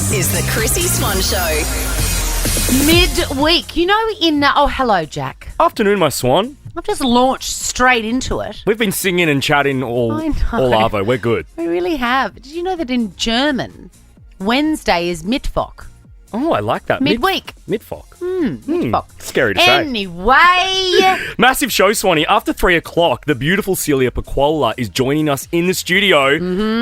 This is the Chrissy Swan Show. Midweek. You know, hello, Jack. Afternoon, my swan. I've just launched straight into it. We've been singing and chatting all I know. arvo. We're good. We really have. Did you know that in German, Wednesday is Mittwoch? Oh, I like that. Midweek. Mittwoch. Mittwoch. Scary to say. Anyway. Massive show, Swanee. After 3 o'clock, the beautiful Celia Pacquola is joining us in the studio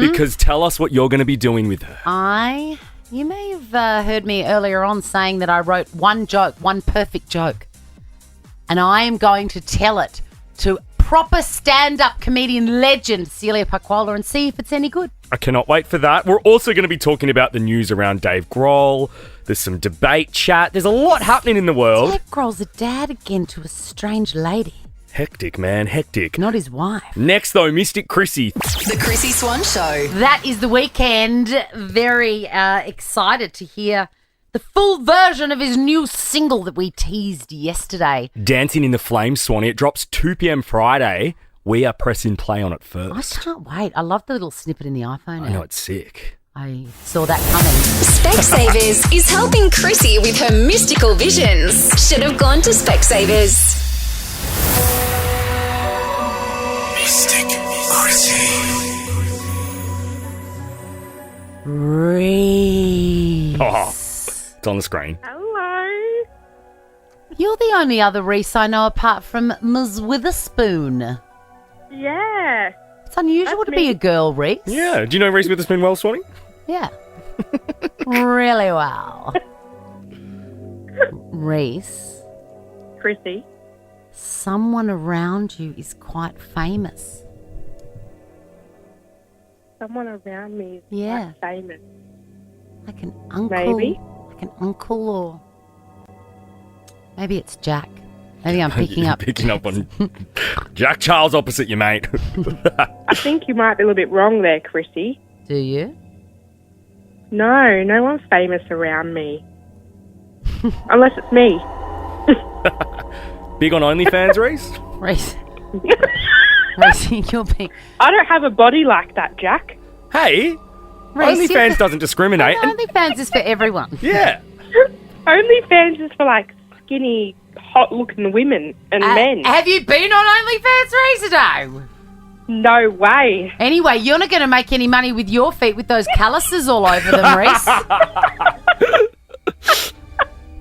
because tell us what you're going to be doing with her. You may have heard me earlier on saying that I wrote one perfect joke. And I am going to tell it to proper stand-up comedian legend Celia Pacquola and see if it's any good. I cannot wait for that. We're also going to be talking about the news around Dave Grohl. There's some debate chat. There's a lot happening in the world. Dave Grohl's a dad again to a strange lady. Hectic, man. Hectic. Not his wife. Next, though, Mystic Chrissy. The Chrissy Swan Show. That is the weekend. Very excited to hear the full version of his new single that we teased yesterday. Dancing in the Flames, Swanee. It drops 2 p.m. Friday. We are pressing play on it first. I can't wait. I love the little snippet in the iPhone I app. know, it's sick. I saw that coming. Specsavers is helping Chrissy with her mystical visions. Should have gone to Specsavers. Mystic Chrissy. Reese. Oh, it's on the screen. Hello. You're the only other Reese I know apart from Ms. Witherspoon. Yeah. It's unusual That's to be me. a girl, Reese. Yeah. Do you know Reese Witherspoon well, Swanee? Yeah. Really well. Reese, Chrissy. someone around you is quite famous. Someone around me is Yeah. quite famous. Like an uncle. Maybe. Like an uncle or... Maybe it's Jack. Maybe I'm picking up... Picking up on Jack Charles opposite you, mate. I think you might be a little bit wrong there, Chrissy. Do you? No one's famous around me. Unless it's me. Big on OnlyFans, Reese? Reese. Reese, you're being... I don't have a body like that, Jack. Hey, Reese, OnlyFans doesn't discriminate. and- OnlyFans is for everyone. yeah. OnlyFans is for like skinny, hot-looking women and men. Have you been on OnlyFans, Reese, today? No way. Anyway, you're not going to make any money with your feet with those calluses all over them, Reese.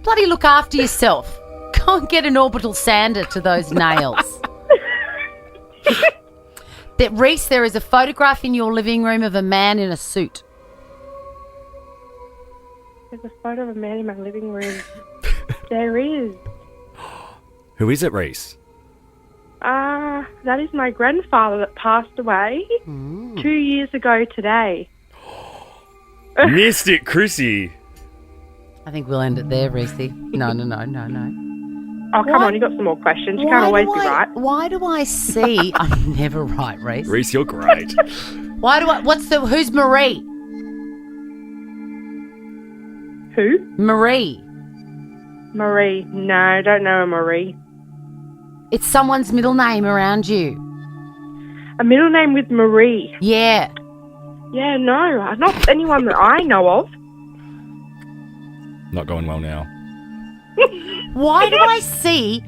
Bloody look after yourself. Go and get an orbital sander to those nails. Reese, there is a photograph in your living room of a man in a suit. There's a photo of a man in my living room. There is. Who is it, Reese? That is my grandfather that passed away 2 years ago today. Mystic Chrissy. I think we'll end it there, Reese. No. Oh, come on, you got some more questions. You can't always be right. Why do I see... I'm never right, Reese. Reese, you're great. Who's Marie? Who? Marie. Marie. No, don't know a Marie. It's someone's middle name around you. A middle name with Marie. Yeah. Yeah, no, not anyone that I know of. Not going well now. Why do I see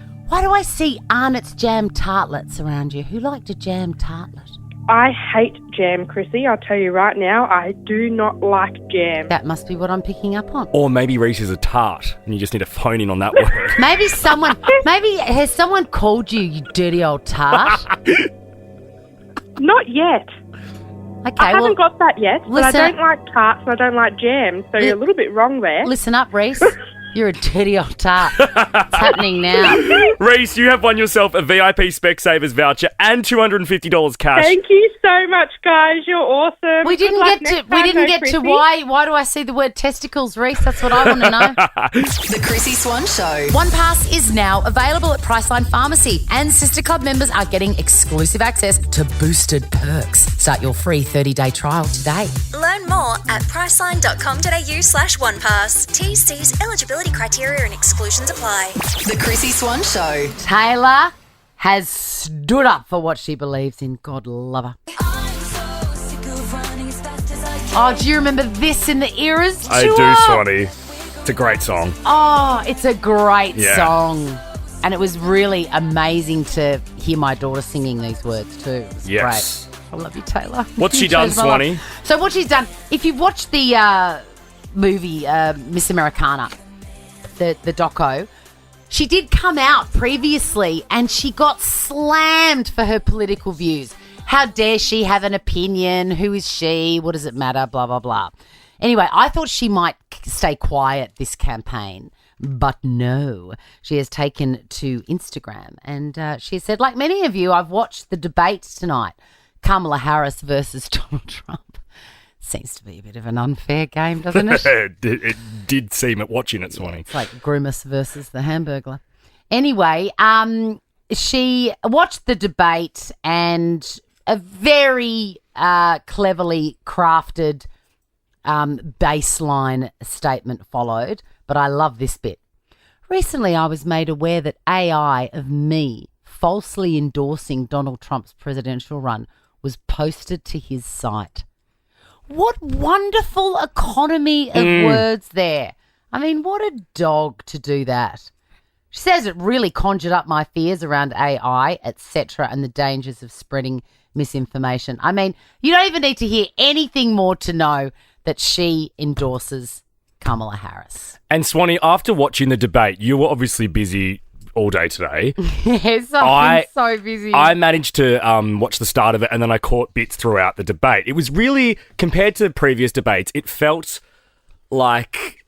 Arnott's jam tartlets around you? Who liked a jam tartlet? I hate jam, Chrissy. I'll tell you right now, I do not like jam. That must be what I'm picking up on. Or maybe Reese is a tart and you just need to phone in on that word. Maybe has someone called you dirty old tart? Not yet. Okay, I haven't got that yet, but I listen- don't like tarts and I don't like jam, so you're a little bit wrong there. Listen up, Reese. You're a dirty old tart. It's happening now. Reese, you have won yourself a VIP Specsavers voucher and $250 cash. Thank you so much, guys. You're awesome. We didn't Good luck get to next time, to Chrissy. why do I see the word testicles, Reese? That's what I want to know. The Chrissy Swan Show. One Pass is now available at Priceline Pharmacy, and Sister Club members are getting exclusive access to boosted perks. Start your free 30-day trial today. Learn more at priceline.com.au/onepass. TC's eligibility criteria and exclusions apply. The Chrissy Swan Show. Taylor has stood up for what she believes in. God love her. I'm so sick of running as fast as I can. Oh, do you remember this in the Eras tour? I do, Swanee. It's a great song. Oh, it's a great Yeah. song. And it was really amazing to hear my daughter singing these words too. It was Yes. great. I love you, Taylor. What's she You done, changed my life. Swanee? So what she's done, if you've watched the movie Miss Americana, the doco, she did come out previously and she got slammed for her political views. How dare she have an opinion? Who is she? What does it matter? Blah, blah, blah. Anyway, I thought she might stay quiet this campaign, but no. She has taken to Instagram and she said, like many of you, I've watched the debates tonight. Kamala Harris versus Donald Trump. Seems to be a bit of an unfair game, doesn't it? It did seem at watching it, Swanee. It's like Grimace versus the Hamburglar. Anyway, she watched the debate and a very cleverly crafted baseline statement followed, but I love this bit. Recently, I was made aware that AI of me falsely endorsing Donald Trump's presidential run was posted to his site. What wonderful economy of words there. I mean, what a dog to do that. She says it really conjured up my fears around AI, etc., and the dangers of spreading misinformation. I mean, you don't even need to hear anything more to know that she endorses Kamala Harris. And Swanee, after watching the debate, you were obviously busy all day today. Yes, I've been so busy. I managed to watch the start of it and then I caught bits throughout the debate. It was really, compared to previous debates, it felt like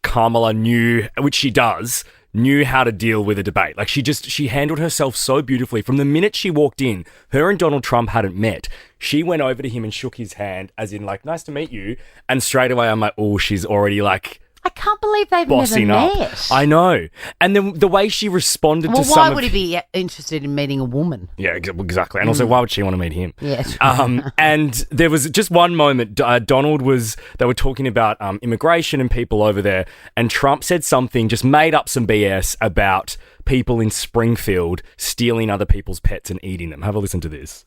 Kamala knew, which she does, knew how to deal with a debate. Like she handled herself so beautifully. From the minute she walked in, her and Donald Trump hadn't met. She went over to him and shook his hand as in like, nice to meet you. And straight away I'm like, oh, she's already like I can't believe they've bossing never up. met. I know. And then the way she responded Well, to why some would of... he be interested in meeting a woman? Yeah, exactly. And also, why would she want to meet him? Yeah. And there was just one moment, they were talking about immigration and people over there, and Trump said something, just made up some BS about people in Springfield stealing other people's pets and eating them. Have a listen to this.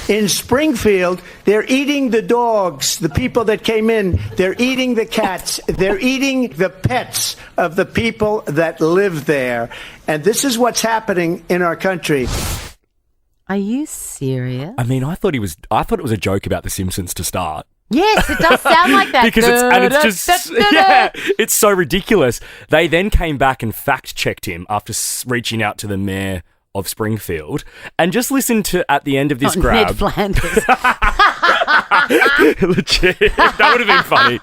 In Springfield, they're eating the dogs, the people that came in. They're eating the cats. They're eating the pets of the people that live there. And this is what's happening in our country. Are you serious? I mean, I thought it was a joke about The Simpsons to start. Yes, it does sound like that. Because it's so ridiculous. They then came back and fact-checked him after reaching out to the mayor of Springfield, and just listen to at the end of this grab. Ned Flanders. Legit, that would have been funny.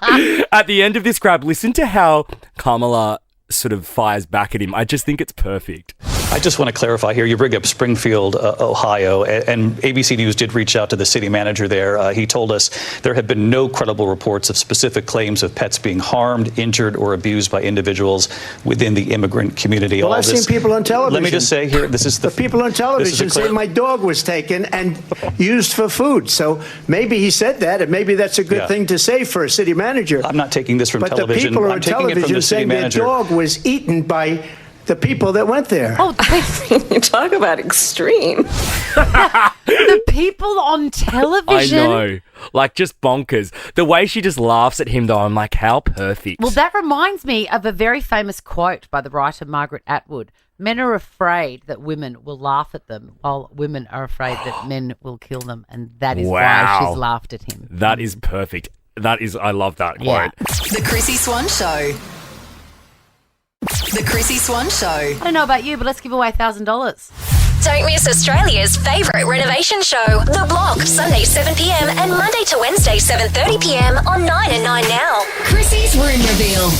At the end of this grab, listen to how Kamala sort of fires back at him. I just think it's perfect. I just want to clarify here. You bring up Springfield, Ohio, and ABC News did reach out to the city manager there. He told us there have been no credible reports of specific claims of pets being harmed, injured, or abused by individuals within the immigrant community. Well, I've seen people on television. Let me just say here, this is the people on television say my dog was taken and used for food. So maybe he said that, and maybe that's a good thing to say for a city manager. I'm not taking this from but television. The people I'm on taking it from television the city saying their manager. dog was eaten by the people that went there. Oh, You talk about extreme. the people on television. I know. Like, just bonkers. The way she just laughs at him, though, I'm like, how perfect. Well, that reminds me of a very famous quote by the writer Margaret Atwood. Men are afraid that women will laugh at them, while women are afraid that men will kill them. And that is why she's laughed at him. That is perfect. I love that quote. Yeah. The Chrissy Swan Show. The Chrissy Swan Show. I don't know about you, but let's give away $1,000. Don't miss Australia's favourite renovation show, The Block, Sunday 7pm and Monday to Wednesday 7:30pm on 9 and 9 Now. Chrissy's Room Reveal.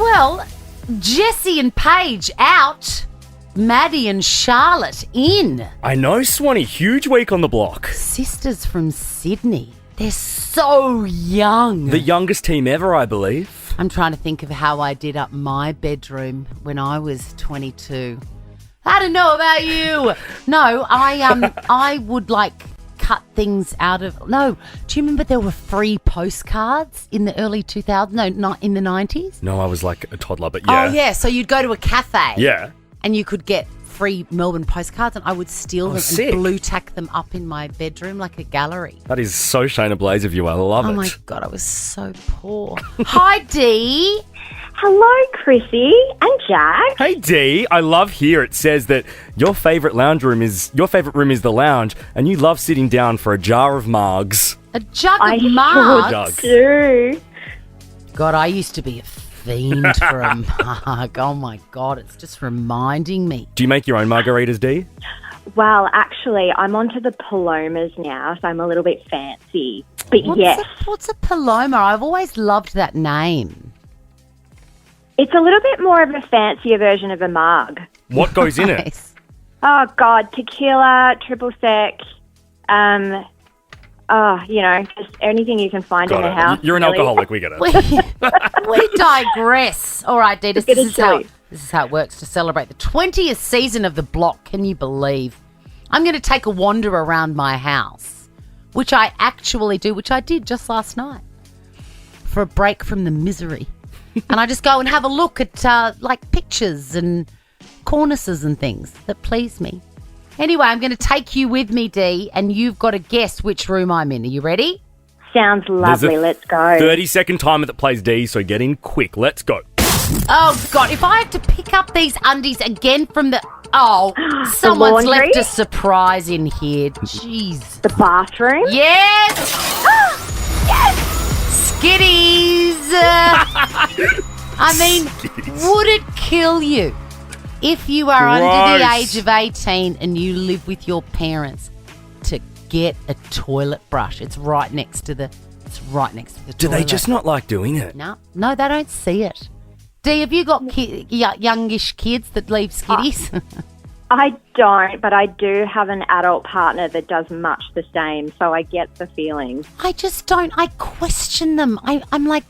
Well, Jesse and Paige out. Maddie and Charlotte in. I know, Swanee. Huge week on the block. Sisters from Sydney. They're so young. The youngest team ever, I believe. I'm trying to think of how I did up my bedroom when I was 22. I don't know about you. No, I would like cut things out of... No, do you remember there were free postcards in the early 2000s? No, not in the 90s? No, I was like a toddler, but yeah. Oh, yeah, so you'd go to a cafe. Yeah. And you could get free Melbourne postcards and I would steal them sick. and blue tack them up in my bedroom like a gallery. That is so Shayna Blaze of you. I love it. Oh my God, I was so poor. Hi, Dee. Hello, Chrissy and Jack. Hey Dee, I love here it says that your favourite room is the lounge, and you love sitting down for a jar of margs. A jug of Sure margs? do. God, I used to be a fiend for a mug. Oh my God, it's just reminding me. Do you make your own margaritas, Dee? Well, actually, I'm onto the Palomas now, so I'm a little bit fancy. But What's a Paloma? I've always loved that name. it's a little bit more of a fancier version of a mug. What goes in it? Nice. Oh, God, tequila, triple sec, just anything you can find in the house. You're an really. alcoholic, we get it. We digress. All right, Dee, this Get is how into it. this is how it works to celebrate the 20th season of The Block. Can you believe? I'm going to take a wander around my house, which I actually do, which I did just last night for a break from the misery. And I just go and have a look at pictures and cornices and things that please me. Anyway, I'm going to take you with me, Dee, and you've got to guess which room I'm in. Are you ready? Sounds lovely. Let's go. 30-second timer that plays Dee, so get in quick. Let's go. Oh, God, if I have to pick up these undies again from the... Oh, someone's laundry? left a surprise in here. Jeez. The bathroom? Yes! Skitties! I mean, would it kill you if you are under the age of 18 and you live with your parents to get a toilet brush? It's right next to the toilet. Do they just not like doing it? No, they don't see it. Dee, have you got youngish kids that leave skitties? I don't, but I do have an adult partner that does much the same, so I get the feeling. I just don't. I question them. I'm like,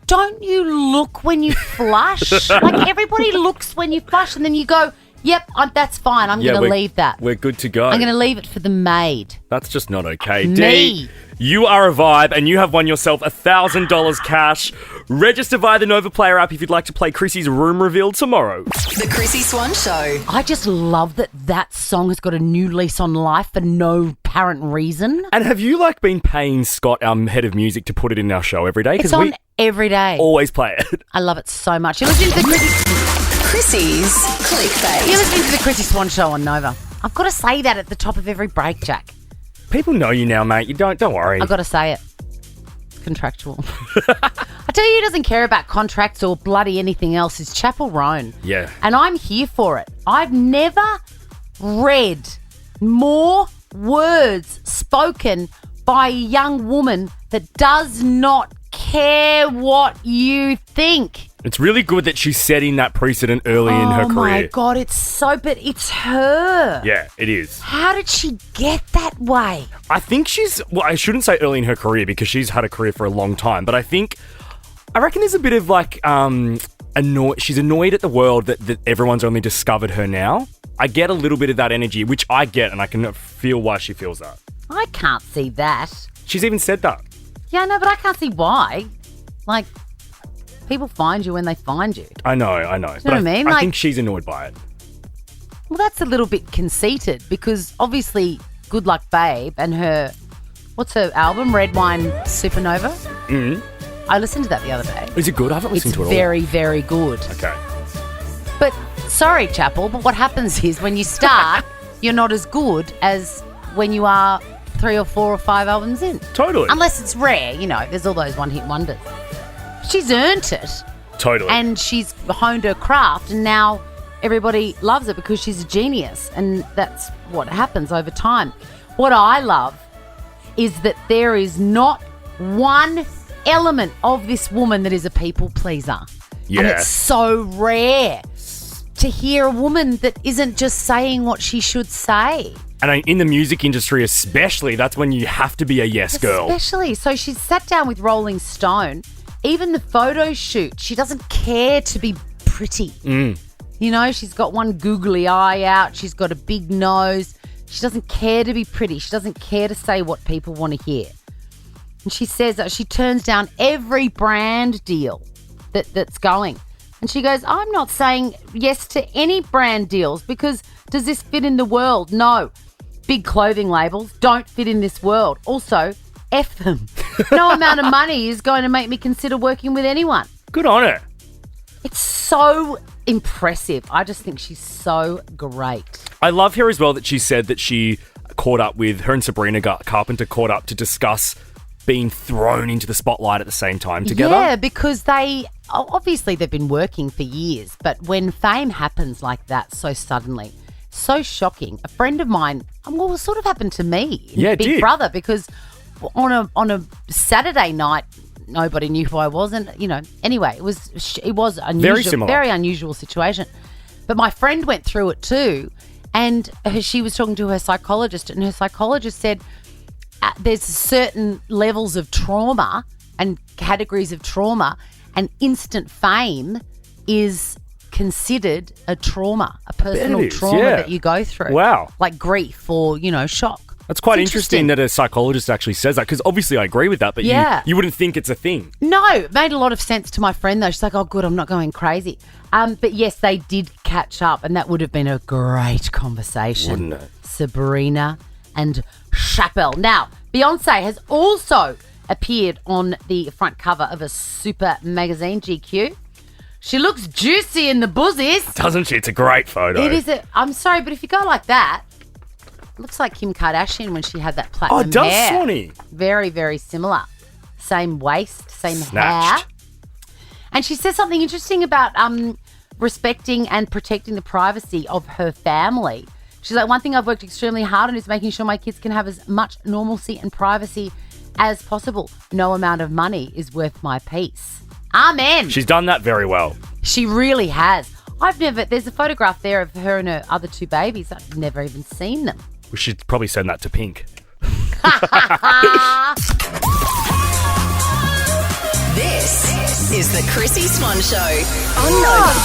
don't you look when you flush? Like, everybody looks when you flush, and then you go, yep, that's fine. I'm going to leave that. We're good to go. I'm going to leave it for the maid. That's just not okay. Me. Dee, you are a vibe, and you have won yourself $1,000 cash. Register via the Nova Player app if you'd like to play Chrissy's room reveal tomorrow. The Chrissy Swan Show. I just love that song has got a new lease on life for no apparent reason. And have you been paying Scott, our head of music, to put it in our show every day? It's on every day. Always play it. I love it so much. You're listening to the Chrissy's Clickbait. You're listening to the Chrissy Swan Show on Nova. I've got to say that at the top of every break, Jack. People know you now, mate. You don't worry. I've got to say it. It's contractual. I tell you who doesn't care about contracts or bloody anything else is Chapel Roan. Yeah. And I'm here for it. I've never read more words spoken by a young woman that does not care what you think. It's really good that she's setting that precedent early in her career. Oh my God, but it's her. Yeah, it is. How did she get that way? I think I shouldn't say early in her career because she's had a career for a long time, but I reckon there's a bit of she's annoyed at the world that everyone's only discovered her now. I get a little bit of that energy, which I get, and I can feel why she feels that. I can't see that. She's even said that. Yeah, no, but I can't see why. People find you when they find you. I know. You know what I mean? I think she's annoyed by it. Well, that's a little bit conceited because obviously Good Luck Babe and what's her album, Red Wine Supernova? Mm. I listened to that the other day. Is it good? I haven't listened to it all. It's very, very good. Okay. But, sorry, Chapel, but what happens is when you start, you're not as good as when you are 3 or 4 or 5 albums in. Totally. Unless it's rare, there's all those one-hit wonders. She's earned it. Totally. And she's honed her craft, and now everybody loves it because she's a genius, and that's what happens over time. What I love is that there is not one element of this woman that is a people pleaser. Yeah. And it's so rare to hear a woman that isn't just saying what she should say. And in the music industry especially, that's when you have to be a yes girl. Especially. So she's sat down with Rolling Stone. Even the photo shoot, she doesn't care to be pretty. Mm. She's got one googly eye out. She's got a big nose. She doesn't care to be pretty. She doesn't care to say what people want to hear. And she says that she turns down every brand deal that's going. And she goes, I'm not saying yes to any brand deals because does this fit in the world? No. Big clothing labels don't fit in this world. Also, F them. No amount of money is going to make me consider working with anyone. Good on her. It's so impressive. I just think she's so great. I love her as well that she said that she caught up with her and Sabrina Carpenter caught up to discuss being thrown into the spotlight at the same time together. Yeah, because obviously they've been working for years, but when fame happens like that so suddenly, so shocking. A friend of mine, well, it sort of happened to me in Big Brother, because on a Saturday night, nobody knew who I was, and anyway, it was unusual, very similar, very unusual situation. But my friend went through it too, and she was talking to her psychologist, and her psychologist said there's certain levels of trauma and categories of trauma, and instant fame is considered a trauma, a personal trauma that you go through. Wow. Like grief or, shock. That's quite interesting that a psychologist actually says that, because obviously I agree with that, but you wouldn't think it's a thing. No, it made a lot of sense to my friend though. She's like, oh good, I'm not going crazy. But yes, they did catch up, and that would have been a great conversation. Wouldn't it? Sabrina and Chappelle. Now, Beyonce has also appeared on the front cover of a super magazine, GQ. She looks juicy in the buzzies. Doesn't she? It's a great photo. It is. I'm sorry, but if you go like that, it looks like Kim Kardashian when she had that platinum hair. Oh, it does, Swanee. Very, very similar. Same waist, same Snatched. hair. And she says something interesting about respecting and protecting the privacy of her family. She's like, one thing I've worked extremely hard on is making sure my kids can have as much normalcy and privacy as possible. No amount of money is worth my peace. Amen. She's done that very well. She really has. There's a photograph there of her and her other two babies. I've never even seen them. We should probably send that to Pink. This is the Chrissy Swan Show on Nova.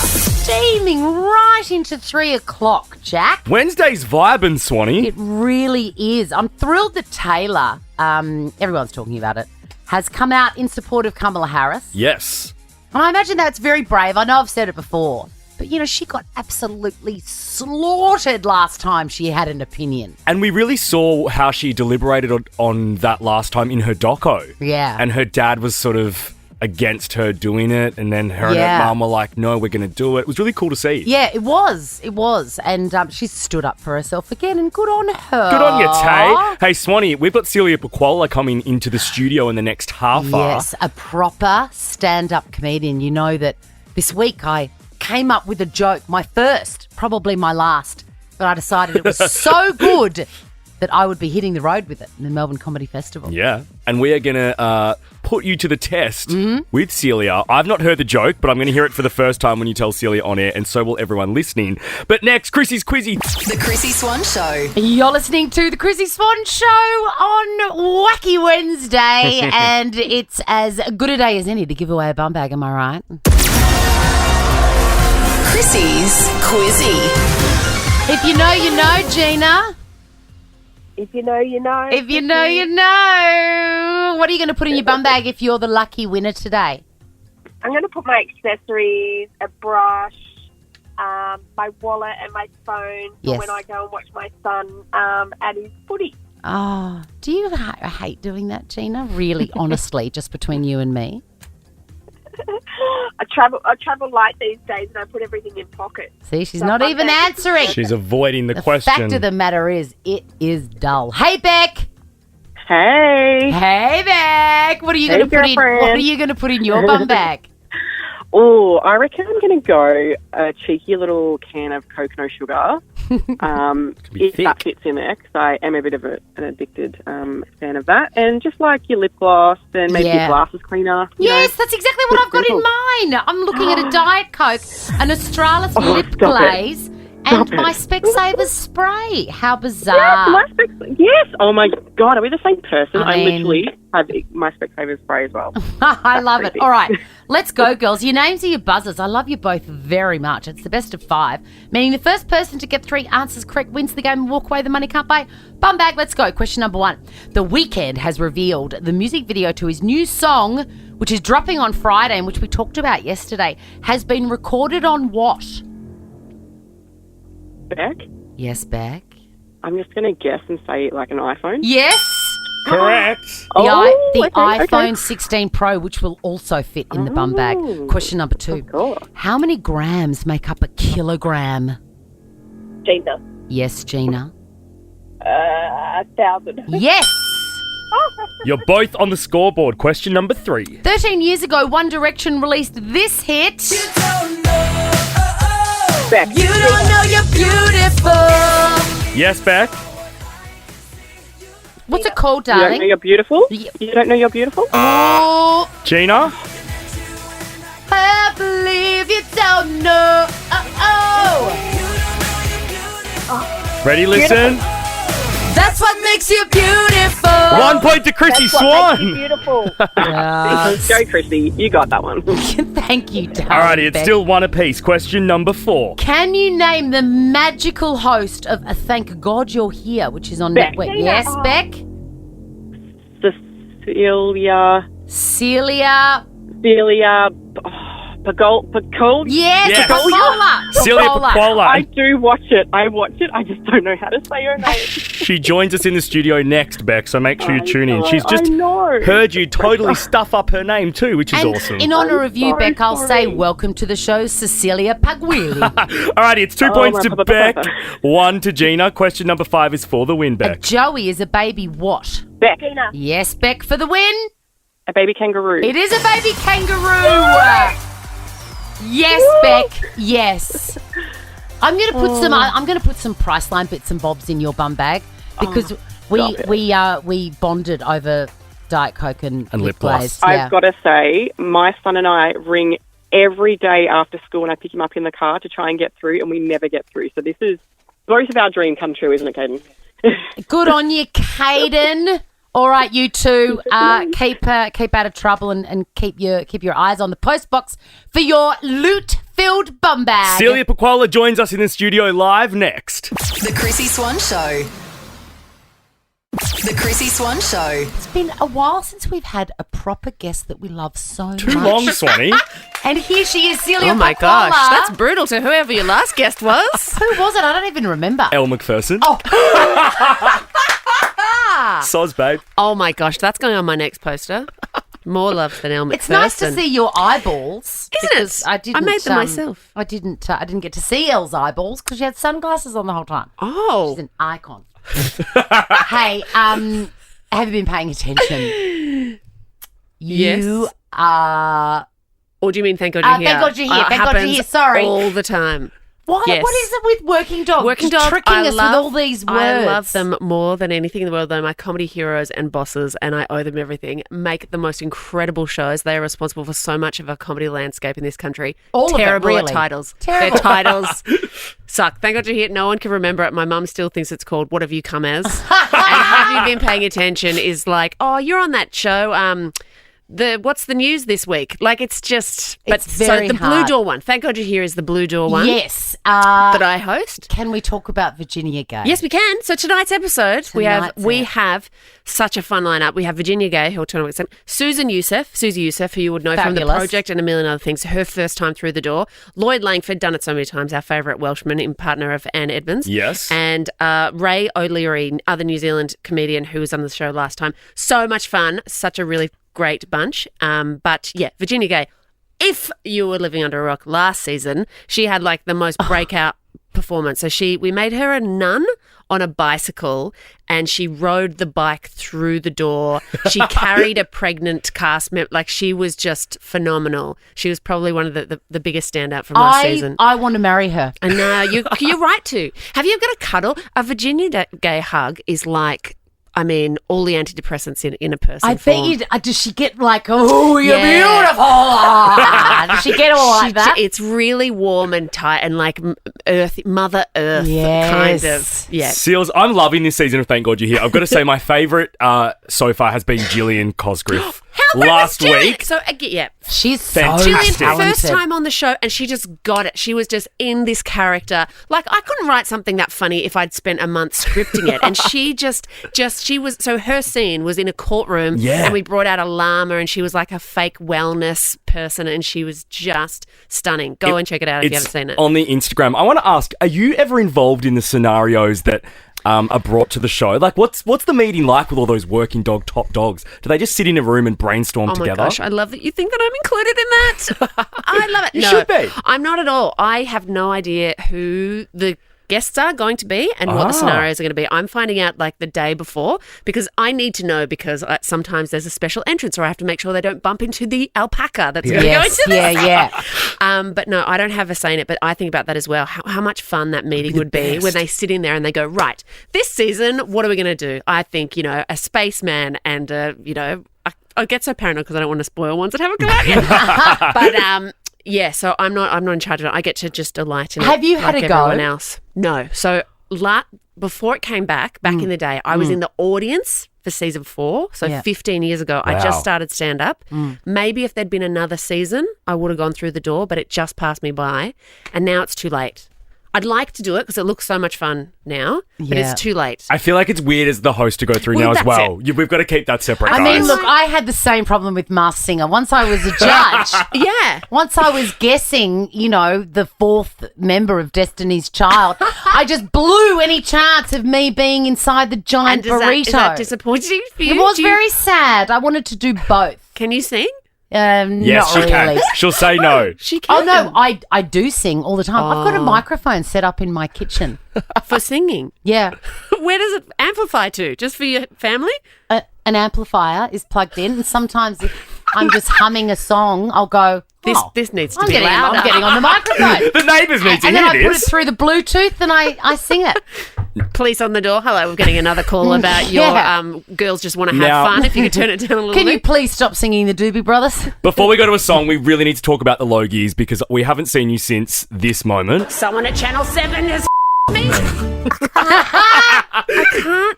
Steaming right into 3 o'clock, Jack. Wednesday's vibing, Swanee. It really is. I'm thrilled that Taylor, everyone's talking about it, has come out in support of Kamala Harris. Yes. And I imagine that's very brave. I know I've said it before. But, she got absolutely slaughtered last time she had an opinion. And we really saw how she deliberated on that last time in her doco. Yeah. And her dad was sort of against her doing it. And then her and her mum were like, no, we're going to do it. It was really cool to see. Yeah, it was. It was. And she stood up for herself again, and good on her. Good on you, Tay. Hey, Swanee, we've got Celia Pacquola coming into the studio in the next half hour. Yes, a proper stand-up comedian. You know that this week I came up with a joke, my first, probably my last, but I decided it was so good that I would be hitting the road with it in the Melbourne Comedy Festival. Yeah, and we are going to put you to the test with Celia. I've not heard the joke, but I'm going to hear it for the first time when you tell Celia on air, and so will everyone listening. But next, Chrissy's Quizzy. The Chrissy Swan Show. You're listening to the Chrissy Swan Show on Wacky Wednesday, and it's as good a day as any to give away a bum bag, am I right? Chrissy's Quizzy. If you know, you know, Gina. If you know, you know. If you know, you know. What are you going to put in your bum bag if you're the lucky winner today? I'm going to put my accessories, a brush, my wallet and my phone for when I go and watch my son at his footy. Oh, do you hate doing that, Gina? Really, honestly, just between you and me? I travel light these days, and I put everything in pockets. See, she's not even answering. She's avoiding the question. The fact of the matter is, it is dull. Hey, Beck. Hey. Hey, Beck. What are you going to put in? What are you going to put in your bum bag? Oh, I reckon I'm going to go a cheeky little can of Coke no sugar. If that fits in there, because I am a bit of an addicted fan of that. And just like your lip gloss and maybe your glasses cleaner. Yes, that's exactly what I've got in mind. I'm looking at a Diet Coke, an Australis lip glaze, and my Specsavers spray. How bizarre. Yes, my Yes. Oh, my God. Are we the same person? I literally have my Specsavers spray as well. I love it. All right, let's go, girls. Your names are your buzzers. I love you both very much. It's the best of 5, meaning the first person to get 3 answers correct wins the game and walk away the money can't buy. Bum bag, let's go. Question number 1. The Weeknd has revealed the music video to his new song, which is dropping on Friday and which we talked about yesterday, has been recorded on what? Beck? Yes, Beck. I'm just going to guess and say like an iPhone. Yes. Correct. The iPhone 16 Pro, which will also fit in the bum bag. Question number 2. How many grams make up a kilogram? Gina. Yes, Gina. 1,000. Yes. You're both on the scoreboard. Question number 3. 13 years ago, One Direction released this hit. Beck. You don't know you're beautiful. Yes, Beck. What's it called, You don't darling? know you're beautiful? You don't know you're beautiful? Oh, Gina. I believe you don't know. Ready, listen. That's what makes you beautiful. 1 point to Chrissy Swan. Beautiful. Go, Chrissy. You got that one. Thank you, darling. Alrighty, it's Beck. still 1 apiece. Question number 4. Can you name the magical host of A Thank God You're Here, which is on Beck. Network? Yes, Beck? Celia Pacquola. Yes, Yes. Kamala. Celia Pacquola. I do watch it. I just don't know how to say her name. She joins us in the studio next, Beck, so make sure you tune in. She's just I know. heard you totally stuff up her name too, which is awesome. In honour of you, so Beck, I'll say sorry. welcome to the show, Celia Pacquola. Alrighty, it's 2 points my to papa. Beck, 1 to Gina. Question number 5 is for the win, Beck. Joey is a baby what? Beck. Gina. Yes, Beck, for the win. A baby kangaroo. It is a baby kangaroo. Yes, Beck. Yes. I'm going to put some Priceline bits and bobs in your bum bag because we bonded over Diet Coke and lip glaze. I've got to say, my son and I ring every day after school and I pick him up in the car to try and get through, and we never get through. So this is both of our dream come true, isn't it, Caden? Good on you, Caden. All right, you two, keep out of trouble and keep your eyes on the post box for your loot-filled bum bag. Celia Pacquola joins us in the studio live next. The Chrissy Swan Show. The Chrissy Swan Show. It's been a while since we've had a proper guest that we love so much. Too long, Swanee. And here she is, Celia Oh my Pacquola. gosh, that's brutal to whoever your last guest was. Who was it? I don't even remember. Elle McPherson. Oh. Soz, babe. Oh my gosh, that's going on my next poster. More love than Elle McPherson. It's nice to see your eyeballs. Isn't it? I made them myself. I didn't get to see Elle's eyeballs because she had sunglasses on the whole time. Oh. She's an icon. Hey, have you been paying attention? Yes. You are... Or do you mean thank God you're here? Thank God you're here. Thank God you're here. Sorry. All the time. What? Yes. What is it with Working Dog? Working Just Dog, tricking I us love, with all these words. I love them more than anything in the world. They're my comedy heroes and bosses, and I owe them everything. Make the most incredible shows. They are responsible for so much of our comedy landscape in this country. All Terrible of it, really. at titles. Terrible. Their titles suck. Thank God you're here. No one can remember it. My mum still thinks it's called What Have You Come As? And Have You Been Paying Attention is like, oh, you're on that show. What's the news this week? Like, it's just... It's very the Blue hard. Door one. Thank God you're here is the Blue Door one. Yes. That I host. Can we talk about Virginia Gay? Yes, we can. So tonight's episode, we have such a fun lineup. We have Virginia Gay, who'll turn up. Susie Youssef, who you would know from The Project and a million other things. Her first time through the door. Lloyd Langford, done it so many times, our favourite Welshman in partner of Anne Edmonds. Yes. And Ray O'Leary, other New Zealand comedian who was on the show last time. So much fun. Such a really great bunch. But yeah, Virginia Gay, if you were living under a rock last season, she had like the most breakout performance. So we made her a nun on a bicycle and she rode the bike through the door. She carried a pregnant cast member. Like, she was just phenomenal. She was probably one of the biggest standout from last season. I want to marry her. And you're right to. Have you got a cuddle? A Virginia Gay hug is like, I mean, all the antidepressants in a person. I form. bet you. Does she get like, oh, you're beautiful? Does she get all like that? It's really warm and tight and like Mother Earth kind of. Yeah. Seals, I'm loving this season of Thank God You're Here. I've got to say my favourite so far has been Gillian Cosgriff. Last week. So, yeah. She's fantastic. Gillian, first time on the show, and she just got it. She was just in this character. Like, I couldn't write something that funny if I'd spent a month scripting it. And she she was, so her scene was in a courtroom, and we brought out a llama, and she was like a fake wellness person, and she was just stunning. Go and check it out if you haven't seen it. On the Instagram. I want to ask, are you ever involved in the scenarios that are brought to the show? Like, what's the meeting like with all those working top dogs? Do they just sit in a room and brainstorm together? Oh my gosh, I love that you think that I'm included in that. I love it. You No, should be. I'm not at all. I have no idea who the guests are going to be and what the scenarios are going to be. I'm finding out like the day before because I need to know because sometimes there's a special entrance or I have to make sure they don't bump into the alpaca that's going to go into this. But no, I don't have a say in it, but I think about that as well. How much fun that meeting would be when they sit in there and they go, right, this season, what are we going to do? I think, a spaceman and, I get so paranoid because I don't want to spoil ones that haven't come out yet. But, yeah, so I'm not in charge of it. I get to just delight in it. Have you had like a go? Everyone else. No. So before it came back in the day, I was in the audience for season 4. So 15 years ago, I just started stand up. Maybe if there'd been another season, I would have gone through the door, but it just passed me by, and now it's too late. I'd like to do it because it looks so much fun now, but it's too late. I feel like it's weird as the host to go through now as well. We've got to keep that separate, guys. I mean, look, I had the same problem with Masked Singer. Once I was a judge, once I was guessing, the 4th member of Destiny's Child, I just blew any chance of me being inside the giant burrito. Is that disappointing for you? It was very sad. I wanted to do both. Can you sing? Yes, not she really. can. She'll say no. She can. Oh, no, I do sing all the time. I've got a microphone set up in my kitchen. For singing? Yeah. Where does it amplify to? Just for your family? An amplifier is plugged in, and sometimes if I'm just humming a song, I'll go, This needs to be louder. I'm getting on the microphone. The neighbours need to hear this. And then I put it through the Bluetooth and I sing it. Police on the door. Hello, we're getting another call about your girls just want to have fun. If you could turn it down a little bit. Can you please stop singing the Doobie Brothers? Before we go to a song, we really need to talk about the Logies because we haven't seen you since this moment. Someone at Channel 7 has me.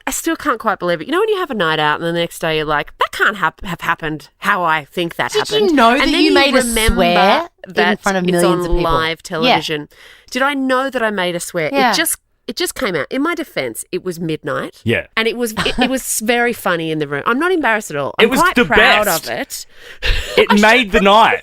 I still can't quite believe it. You know when you have a night out and the next day you're like, that can't have happened how I think that happened. Did you know and that then you made a swear that in front of it's millions on of people? live television? Yeah. Did I know that I made a swear? Yeah. It just came out. In my defence, it was midnight. Yeah. And it was very funny in the room. I'm not embarrassed at all. I'm was quite the proud best. of it. It made the night.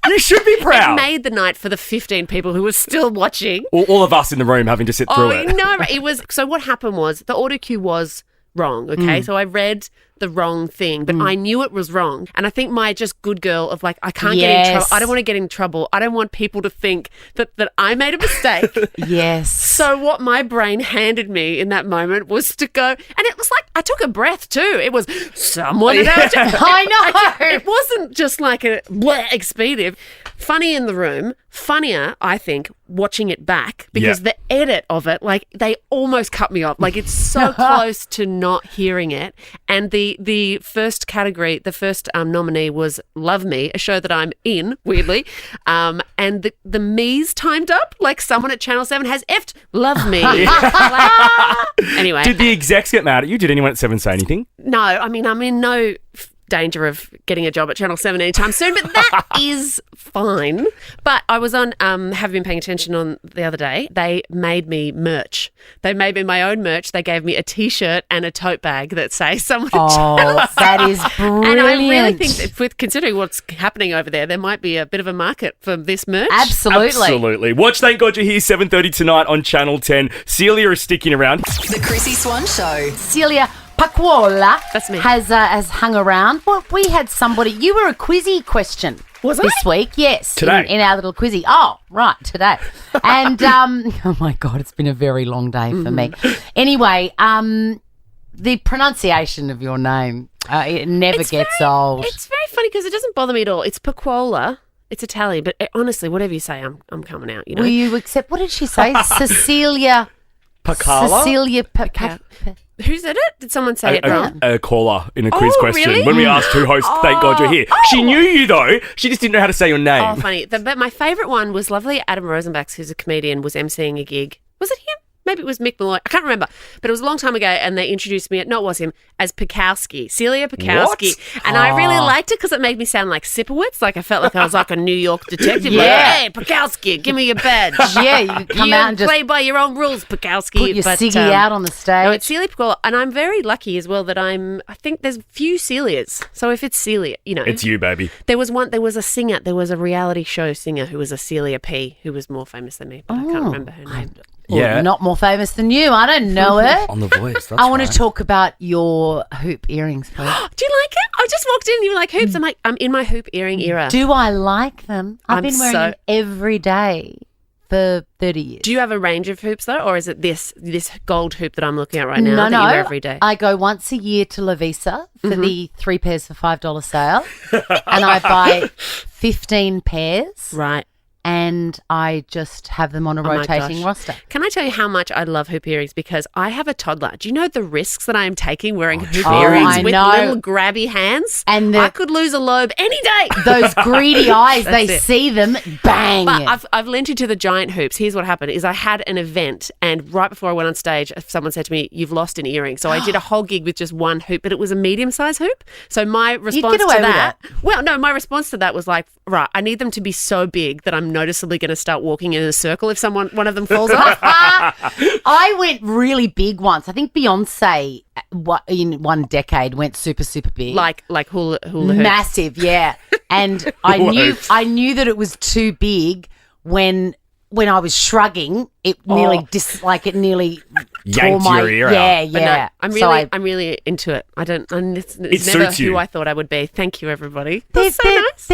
You should be proud. It made the night for the 15 people who were still watching. All of us in the room having to sit through it. No, it was. So what happened was the auto cue was wrong, okay? So I read the wrong thing, but I knew it was wrong. And I think my just good girl of like, I can't get in trouble. I don't want to get in trouble. I don't want people to think that I made a mistake. Yes. So what my brain handed me in that moment was to go, and it was like, I took a breath too. It was someone. I know. It wasn't just like a bleh expletive. Funny in the room, funnier, I think, watching it back because the edit of it, like they almost cut me off. Like it's so close to not hearing it. And the first category, the first nominee was Love Me, a show that I'm in, weirdly. And the me's timed up, like someone at Channel 7 has effed Love Me. Anyway. Did the execs get mad at you? Did anyone at 7 say anything? No, I mean, I'm in no danger of getting a job at Channel 7 anytime soon, but that is fine. But I was on, have been paying attention on the other day, they made me merch. They made me my own merch. They gave me a T-shirt and a tote bag that say someone at Channel 7. That is brilliant. And I really think that with considering what's happening over there might be a bit of a market for this merch. Absolutely. Watch Thank God You're Here 7:30 tonight on Channel 10. Celia is sticking around. The Chrissy Swan Show. Celia Pacquola That's me. has hung around. Well, we had somebody. You were a quizzy question. Was this week? Yes. Today. In our little quizzy. Oh, right, today. And, oh my God, it's been a very long day for me. Anyway, the pronunciation of your name, it never gets old. It's very funny because it doesn't bother me at all. It's Pacquola. It's Italian, but honestly, whatever you say, I'm coming out, you know. Will you accept, what did she say? Celia Pacquola? Celia Who said it? Did someone say it wrong? A caller in a quiz question. Really? When we asked who hosts Thank God You're Here. She knew you, though. She just didn't know how to say your name. Oh, funny. But my favourite one was lovely Adam Rosenbach, who's a comedian, was emceeing a gig. Was it him? Maybe it was Mick Malloy. I can't remember. But it was a long time ago, and they introduced me, no, it was him, as Pacquola, Celia Pacquola. And I really liked it because it made me sound like Sipowicz. Like I felt like I was like a New York detective. Yeah. Like, hey, Pacquola, give me your badge. Yeah, you come out and just play by your own rules, Pacquola. put your ciggy out on the stage. No, it's Celia Pacquola. And I'm very lucky as well that I think there's few Celias. So if it's Celia, It's you, baby. There was a reality show singer who was a Celia P, who was more famous than me, but I can't remember her name. Yeah. Not more famous than you. I don't know her. On The Voice. That's I want right. to talk about your hoop earrings, please. Do you like it? I just walked in and you were like, hoops. I'm like, I'm in my hoop earring era. Do I like them? I've been wearing them every day for 30 years. Do you have a range of hoops though, or is it this gold hoop that I'm looking at right now that you wear every day? I go once a year to La Visa for the 3 pairs for $5 sale, and I buy 15 pairs. Right. And I just have them on a rotating roster. Can I tell you how much I love hoop earrings? Because I have a toddler. Do you know the risks that I am taking wearing hoop earrings with little grabby hands? And I could lose a lobe any day. Those greedy eyes, they see them, bang. But I've lent into the giant hoops. Here's what happened is I had an event, and right before I went on stage, someone said to me, "You've lost an earring." So I did a whole gig with just one hoop, but it was a medium-sized hoop. So my response to that, my response to that was like, right, I need them to be so big that I'm noticeably going to start walking in a circle if one of them falls off. I went really big once. I think Beyonce in one decade went super, super big. Like hula hoops. Massive, yeah. And I knew that it was too big when I was shrugging. It nearly yanked tore my your ear out. Yeah. I'm really into it. It's never who I thought I would be. Thank you, everybody. That's so nice.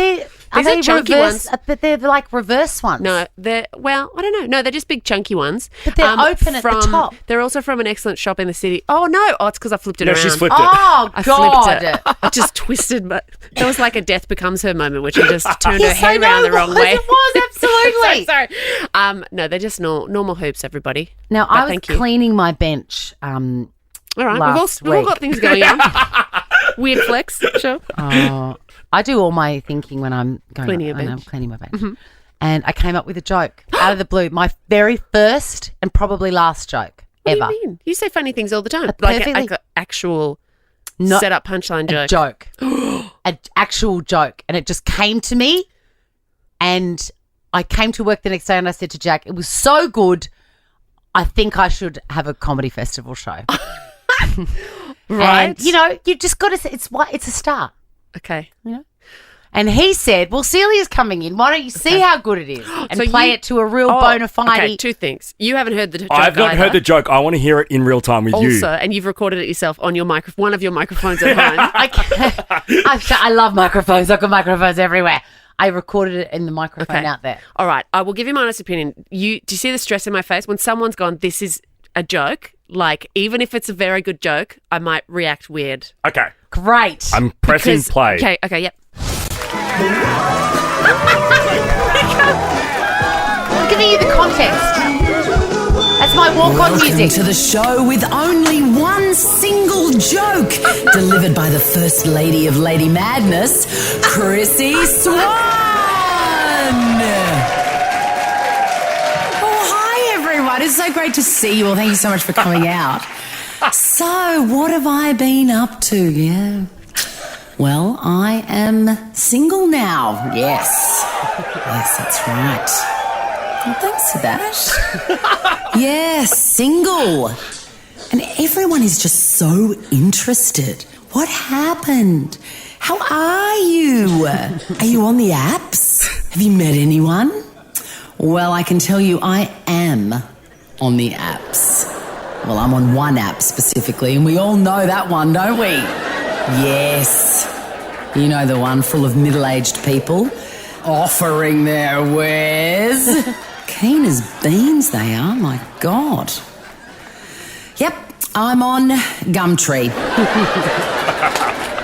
These are chunky ones. But they're like reverse ones. No, I don't know. No, they're just big chunky ones. But they're open at the top. They're also from an excellent shop in the city. Oh, no. Oh, it's because I flipped it around. She's flipped it. Oh, I God. flipped it. I just twisted. But it was like a death becomes her moment where she just turned her head around the wrong way. It was, absolutely. Sorry. No, they're just normal hoops, everybody. Now, I was cleaning my bench all right. last we've all week. got things going on. Weird flex, sure. I do all my thinking when I'm cleaning a bench. I'm cleaning my bench. Mm-hmm. And I came up with a joke out of the blue. My very first and probably last joke ever. What do you mean? You say funny things all the time. Like an actual set-up punchline joke. An actual joke. And it just came to me. And I came to work the next day and I said to Jack, it was so good, I think I should have a comedy festival show. Right. And, you just got to say, it's a start. Okay. And he said, well, Celia's coming in. Why don't you see how good it is and play it to a real bona fide. Okay, two things. You haven't heard the joke I've not heard the joke. I want to hear it in real time with you. Also, and you've recorded it yourself on your one of your microphones at home. I love microphones. I've got microphones everywhere. I recorded it in the microphone out there. All right. I will give you my honest opinion. Do you see the stress in my face? When someone's gone, this is a joke, like, even if it's a very good joke, I might react weird. Okay. Great. I'm pressing play. Okay, yep. I'm giving you the context. That's my walk-on music. Welcome to the show with only one single joke, delivered by the First Lady of Lady Madness, Chrissy Swan. Oh, hi, everyone. It's so great to see you all. Thank you so much for coming out. So, what have I been up to? Yeah. Well, I am single now. Yes. Yes, that's right. Well, thanks for that. Yes, single. And everyone is just so interested. What happened? How are you? Are you on the apps? Have you met anyone? Well, I can tell you I am on the apps. Well, I'm on one app specifically, and we all know that one, don't we? Yes. You know, the one full of middle-aged people offering their wares. Keen as beans they are, my God. Yep, I'm on Gumtree.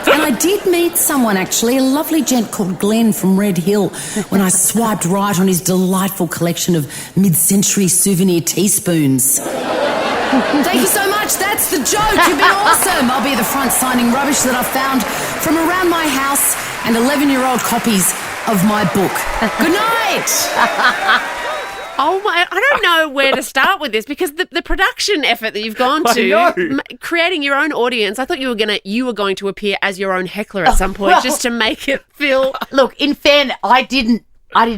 And I did meet someone, actually, a lovely gent called Glenn from Red Hill, when I swiped right on his delightful collection of mid-century souvenir teaspoons. Thank you so much. That's the joke. You've been awesome. I'll be at the front signing rubbish that I've found from around my house and 11-year-old copies of my book. Good night. Oh my! I don't know where to start with this because the production effort that you've gone to, creating your own audience. I thought you were going to appear as your own heckler at some point, just to make it feel. Look, in fairness, I didn't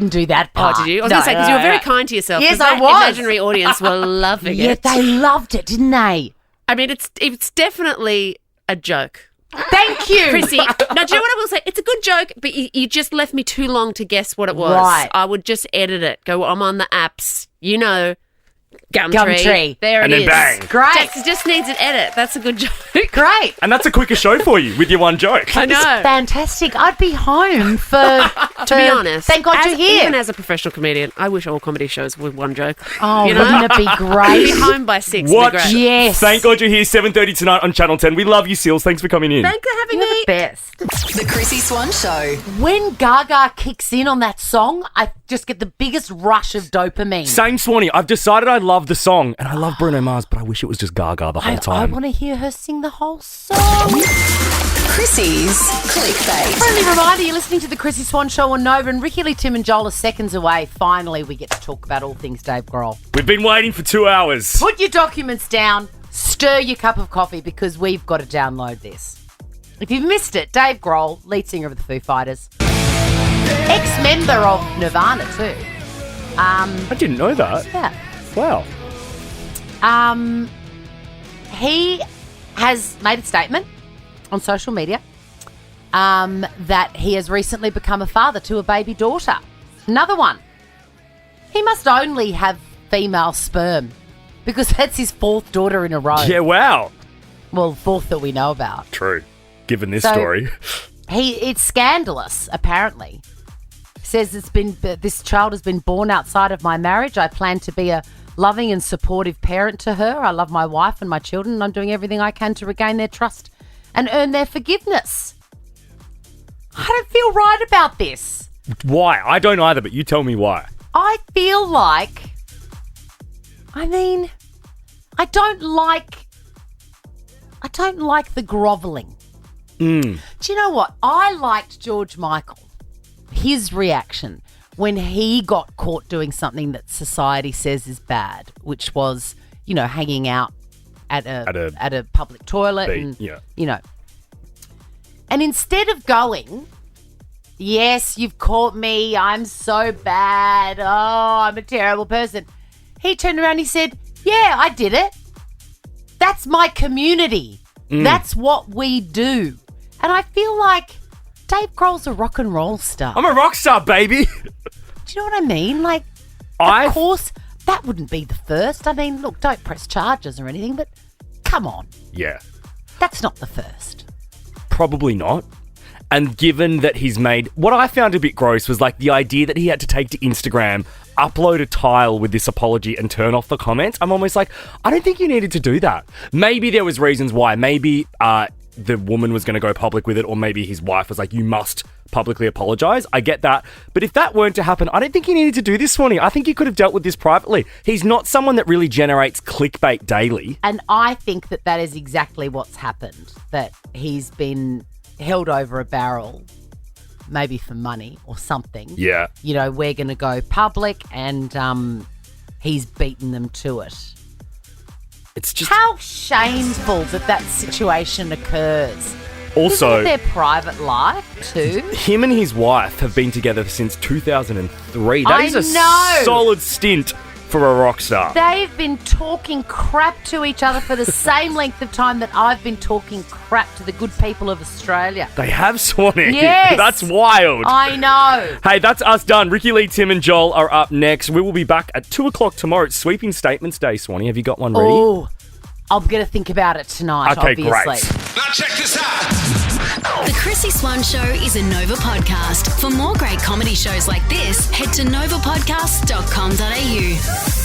do that part. Oh, did you? I was going to say, because you were very kind to yourself. Yes, I I was. Imaginary audience were loving it. Yeah, they loved it, didn't they? I mean, it's definitely a joke. Thank you. Chrissy. Now, do you know what I will say? It's a good joke, but you just left me too long to guess what it was. Right. I would just edit it. Go, I'm on the apps. You know, Gumtree. There and it then is. bang. Great. Just needs an edit. That's a good joke. Great. And that's a quicker show for you with your one joke. I know. Fantastic. I'd be home for To be honest, Thank God you're here. Even as a professional comedian, I wish all comedy shows were one joke. Oh, you know? wouldn't it be I'd great? be home by 6. Watch. It'd be great. Yes. Thank God you're here, 7:30 tonight on Channel 10. We love you, Seals. Thanks for coming in. Thanks for having You're me. the best. The Chrissy Swan Show. When Gaga kicks in on that song, I just get the biggest rush of dopamine. Same, Swanee. I've decided I love the song, and I love Bruno Mars, but I wish it was just Gaga the whole I time. want to hear her sing the whole song. Chrissy's Clickbait. Friendly reminder, you're listening to the Chrissy Swan Show on Nova, and Ricky Lee, Tim and Joel are seconds away. Finally, we get to talk about all things Dave Grohl. We've been waiting for 2 hours. Put your documents down, stir your cup of coffee, because we've got to download this. If you've missed it, Dave Grohl, lead singer of the Foo Fighters, ex-member of Nirvana too. I didn't know that. Yeah. Wow. He has made a statement on social media that he has recently become a father to a baby daughter. Another one. He must only have female sperm because that's his 4th daughter in a row. Yeah, wow. Well, 4th that we know about. True. Given this So- story. It's scandalous, apparently. Says this child has been born outside of my marriage. I plan to be a loving and supportive parent to her. I love my wife and my children, and I'm doing everything I can to regain their trust and earn their forgiveness. I don't feel right about this. Why? I don't either, but you tell me why. I feel like, I don't like the grovelling. Do you know what? I liked George Michael, his reaction when he got caught doing something that society says is bad, which was, hanging out at a public toilet and, And instead of going, yes, you've caught me, I'm so bad, oh, I'm a terrible person, he turned around and he said, yeah, I did it. That's my community. That's what we do. And I feel like Dave Grohl's a rock and roll star. I'm a rock star, baby. Do you know what I mean? Of course, that wouldn't be the first. I mean, look, don't press charges or anything, but come on. Yeah. That's not the first. Probably not. And given that he's made... What I found a bit gross was the idea that he had to take to Instagram, upload a tile with this apology and turn off the comments. I'm almost like, I don't think you needed to do that. Maybe there was reasons why. Maybe the woman was going to go public with it, or maybe his wife was like, you must publicly apologise. I get that. But if that weren't to happen, I don't think he needed to do this, Swanee. I think he could have dealt with this privately. He's not someone that really generates clickbait daily. And I think that is exactly what's happened, that he's been held over a barrel, maybe for money or something. Yeah. We're going to go public, and he's beaten them to it. It's just... How shameful that situation occurs. Also, isn't it their private life too? Him and his wife have been together since 2003. That is a know. solid stint for a rock star. They've been talking crap to each other for the same length of time that I've been talking crap to the good people of Australia. They have, Swanee. Yes. That's wild. I know. Hey, that's us done. Ricky Lee, Tim and Joel are up next. We will be back at 2 o'clock tomorrow. It's Sweeping Statements Day, Swanee. Have you got one ready? Oh, I'm going to think about it tonight, okay, obviously. Great. Now check this out. The Chrissy Swan Show is a Nova podcast. For more great comedy shows like this, head to novapodcast.com.au.